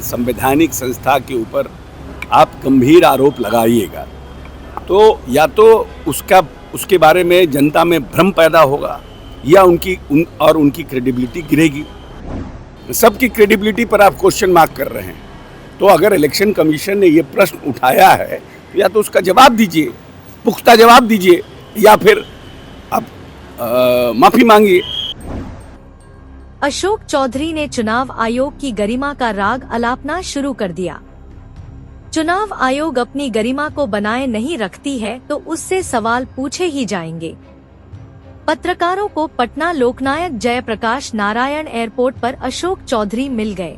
संवैधानिक संस्था के ऊपर आप गंभीर आरोप लगाइएगा तो या तो उसके बारे में जनता में भ्रम पैदा होगा या उनकी क्रेडिबिलिटी गिरेगी। सबकी क्रेडिबिलिटी पर आप क्वेश्चन मार्क कर रहे हैं। तो अगर इलेक्शन कमीशन ने ये प्रश्न उठाया है तो या तो उसका जवाब दीजिए, पुख्ता जवाब दीजिए, या फिर आप माफी मांगिए। अशोक चौधरी ने चुनाव आयोग की गरिमा का राग अलापना शुरू कर दिया। चुनाव आयोग अपनी गरिमा को बनाए नहीं रखती है तो उससे सवाल पूछे ही जाएंगे। पत्रकारों को पटना लोकनायक जयप्रकाश नारायण एयरपोर्ट पर अशोक चौधरी मिल गए।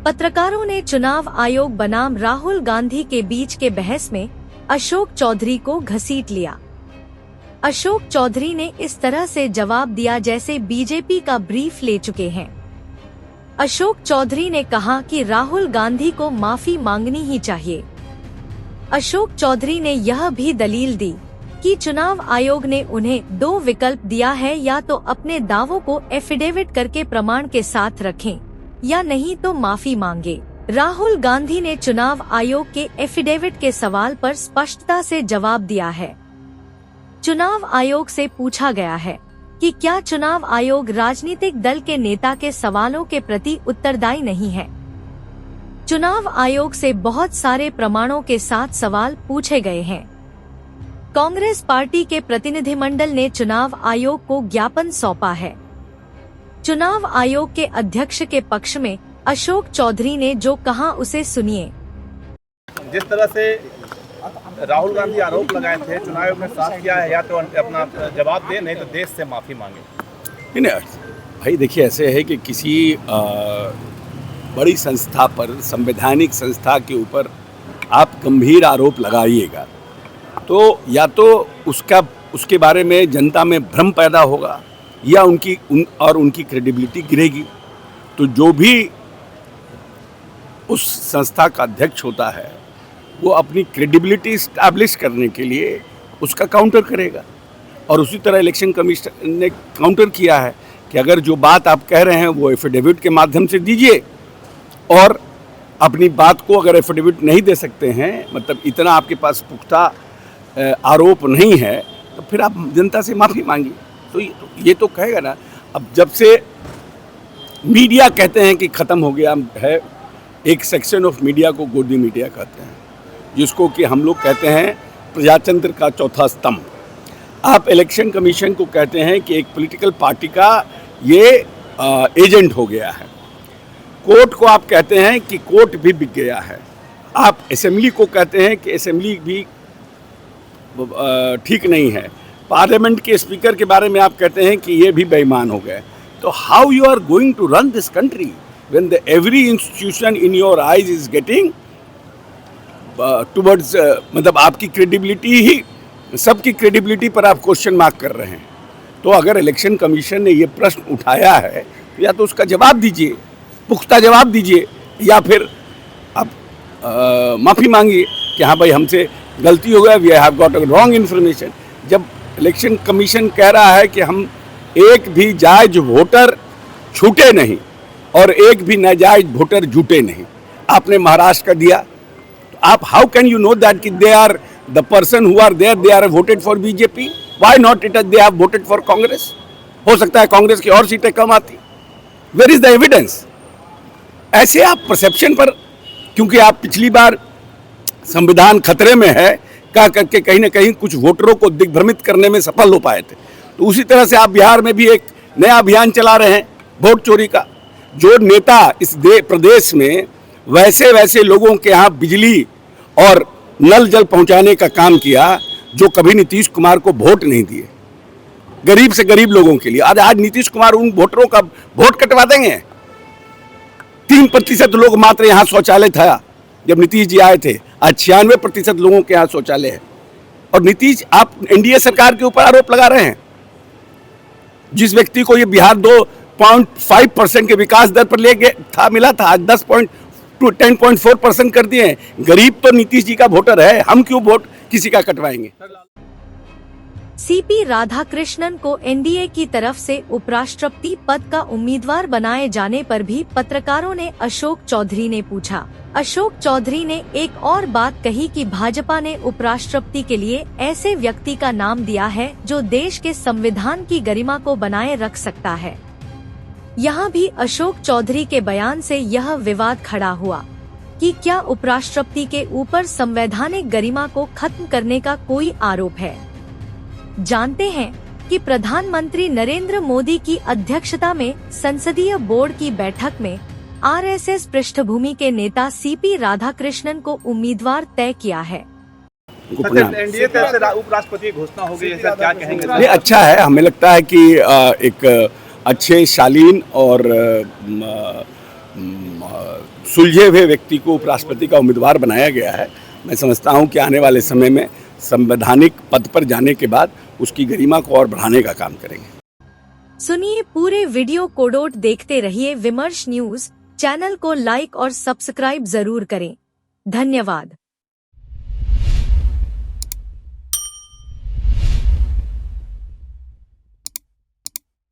पत्रकारों ने चुनाव आयोग बनाम राहुल गांधी के बीच के बहस में अशोक चौधरी को घसीट लिया। अशोक चौधरी ने इस तरह से जवाब दिया जैसे बीजेपी का ब्रीफ ले चुके हैं। अशोक चौधरी ने कहा कि राहुल गांधी को माफी मांगनी ही चाहिए। अशोक चौधरी ने यह भी दलील दी कि चुनाव आयोग ने उन्हें 2 विकल्प दिया है, या तो अपने दावों को एफिडेविट करके प्रमाण के साथ रखें या नहीं तो माफी मांगे। राहुल गांधी ने चुनाव आयोग के एफिडेविट के सवाल पर स्पष्टता से जवाब दिया है। चुनाव आयोग से पूछा गया है कि क्या चुनाव आयोग राजनीतिक दल के नेता के सवालों के प्रति उत्तरदायी नहीं है। चुनाव आयोग से बहुत सारे प्रमाणों के साथ सवाल पूछे गए हैं। कांग्रेस पार्टी के प्रतिनिधिमंडल ने चुनाव आयोग को ज्ञापन सौंपा है। चुनाव आयोग के अध्यक्ष के पक्ष में अशोक चौधरी ने जो कहा उसे सुनिए। जिस तरह से राहुल गांधी आरोप लगाए थे, चुनाव आयोग ने साफ किया है या तो अपना जवाब दे, नहीं तो देश से माफी मांगे। नहीं भाई, देखिए ऐसे है कि किसी बड़ी संस्था पर, संवैधानिक संस्था के ऊपर आप गंभीर आरोप लगाइएगा तो या तो उसके बारे में जनता में भ्रम पैदा होगा या उनकी क्रेडिबिलिटी गिरेगी। तो जो भी उस संस्था का अध्यक्ष होता है वो अपनी क्रेडिबिलिटी इस्टैब्लिश करने के लिए उसका काउंटर करेगा। और उसी तरह इलेक्शन कमीशन ने काउंटर किया है कि अगर जो बात आप कह रहे हैं वो एफिडेविट के माध्यम से दीजिए, और अपनी बात को अगर एफिडेविट नहीं दे सकते हैं, मतलब इतना आपके पास पुख्ता आरोप नहीं है, तो फिर आप जनता से माफ़ी मांगिए। तो ये तो कहेगा ना। अब जब से मीडिया कहते हैं कि ख़त्म हो गया है, एक सेक्शन ऑफ मीडिया को गोदी मीडिया कहते हैं, जिसको कि हम लोग कहते हैं प्रजातंत्र का चौथा स्तंभ। आप इलेक्शन कमीशन को कहते हैं कि एक पॉलिटिकल पार्टी का ये एजेंट हो गया है। कोर्ट को आप कहते हैं कि कोर्ट भी बिक गया है। आप असेंबली को कहते हैं कि असेंबली भी ठीक नहीं है। पार्लियामेंट के स्पीकर के बारे में आप कहते हैं कि ये भी बेईमान हो गए। तो how you are going to run this country when the every institution in your eyes is getting towards, मतलब आपकी क्रेडिबिलिटी ही, सबकी क्रेडिबिलिटी पर आप क्वेश्चन मार्क कर रहे हैं। तो अगर इलेक्शन कमीशन ने ये प्रश्न उठाया है तो या तो उसका जवाब दीजिए, पुख्ता जवाब दीजिए, या फिर आप माफ़ी मांगिए कि हाँ भाई हमसे गलती हो गया, we have got a wrong information. जब इलेक्शन कमीशन कह रहा है कि हम एक भी जायज वोटर छूटे नहीं और एक भी नाजायज वोटर जुटे नहीं, आपने महाराष्ट्र का दिया, तो आप how can you know that कि they are the person who are there, they are voted for BJP, why not it they have voted for Congress. हो सकता है कांग्रेस की और सीटें कम आती। Where is the evidence? ऐसे आप परसेप्शन पर, क्योंकि आप पिछली बार संविधान खतरे में है कह करके कहीं ना कहीं कुछ वोटरों को दिग्भ्रमित करने में सफल हो पाए थे, तो उसी तरह से आप बिहार में भी एक नया अभियान चला रहे हैं वोट चोरी का। जो नेता इस प्रदेश में वैसे वैसे लोगों के यहाँ बिजली और नल जल पहुँचाने का काम किया जो कभी नीतीश कुमार को वोट नहीं दिए, गरीब से गरीब लोगों के लिए। आज नीतीश कुमार उन वोटरों का वोट कटवा देंगे। 3% लोग मात्र यहाँ शौचालय था जब नीतीश जी आए थे, आज 96% लोगों के यहाँ शौचालय है। और नीतीश, आप एनडीए सरकार के ऊपर आरोप लगा रहे हैं। जिस व्यक्ति को ये बिहार 2.5% के विकास दर पर ले गया मिला था, आज 10.4% कर दिए हैं। गरीब तो नीतीश जी का वोटर है, हम क्यों वोट किसी का कटवाएंगे। सीपी राधाकृष्णन को एनडीए की तरफ से उपराष्ट्रपति पद का उम्मीदवार बनाए जाने पर भी पत्रकारों ने अशोक चौधरी ने पूछा। अशोक चौधरी ने एक और बात कही कि भाजपा ने उपराष्ट्रपति के लिए ऐसे व्यक्ति का नाम दिया है जो देश के संविधान की गरिमा को बनाए रख सकता है। यहाँ भी अशोक चौधरी के बयान से यह विवाद खड़ा हुआ कि क्या उपराष्ट्रपति के ऊपर संवैधानिक गरिमा को खत्म करने का कोई आरोप है। जानते हैं कि प्रधानमंत्री नरेंद्र मोदी की अध्यक्षता में संसदीय बोर्ड की बैठक में आरएसएस पृष्ठभूमि के नेता सीपी राधाकृष्णन को उम्मीदवार तय किया है। एनडीए तरफ से उपराष्ट्रपति की घोषणा हो गई है, क्या कहेंगे? नहीं, अच्छा है। हमें लगता है कि एक अच्छे शालीन और सुलझे हुए व्यक्ति को उपराष्ट्रपति का उम्मीदवार बनाया गया है। मैं समझता हूं कि आने वाले समय में संवैधानिक पद पर जाने के बाद उसकी गरिमा को और बढ़ाने का काम करेंगे। सुनिए पूरे वीडियो को। देखते रहिए विमर्श न्यूज। चैनल को लाइक और सब्सक्राइब जरूर करें। धन्यवाद।